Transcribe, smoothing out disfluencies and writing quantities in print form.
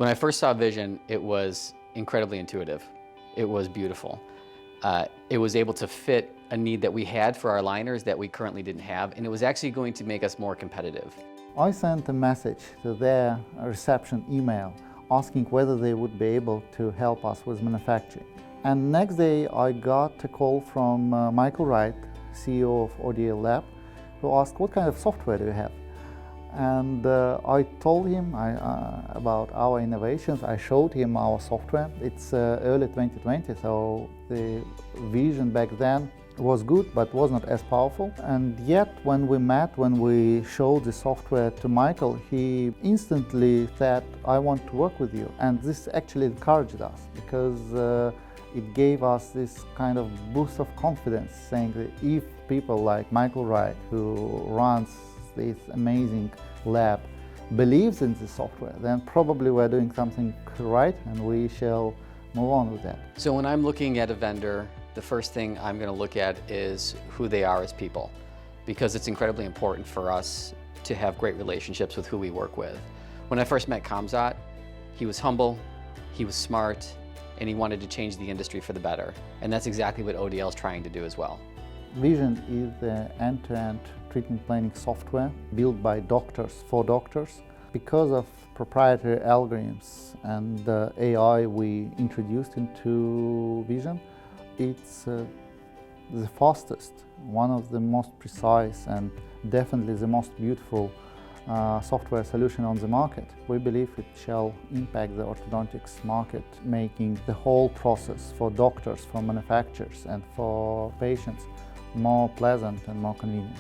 When I first saw Vision, it was incredibly intuitive. It was beautiful. It was able to fit a need that we had for our aligners that we currently didn't have, and it was actually going to make us more competitive. I sent a message to their reception email asking whether they would be able to help us with manufacturing. And next day I got a call from Michael Wright, CEO of ODL Lab, who asked, what kind of software do you have? And I told him about our innovations. I showed him our software. It's early 2020, so the vision back then was good, but was not as powerful. And yet, when we met, when we showed the software to Michael, he instantly said, I want to work with you. And this actually encouraged us, because it gave us this kind of boost of confidence, saying that if people like Michael Wright, who runs this amazing lab, believes in the software, then probably we're doing something right, and we shall move on with that. So when I'm looking at a vendor, the first thing I'm going to look at is who they are as people, because it's incredibly important for us to have great relationships with who we work with. When I first met Kamzat, he was humble, he was smart, and he wanted to change the industry for the better. And that's exactly what ODL is trying to do as well. VISION is the end-to-end treatment planning software built by doctors for doctors. Because of proprietary algorithms and AI we introduced into VISION, it's the fastest, one of the most precise, and definitely the most beautiful software solution on the market. We believe it shall impact the orthodontics market, making the whole process for doctors, for manufacturers, and for patients more pleasant and more convenient.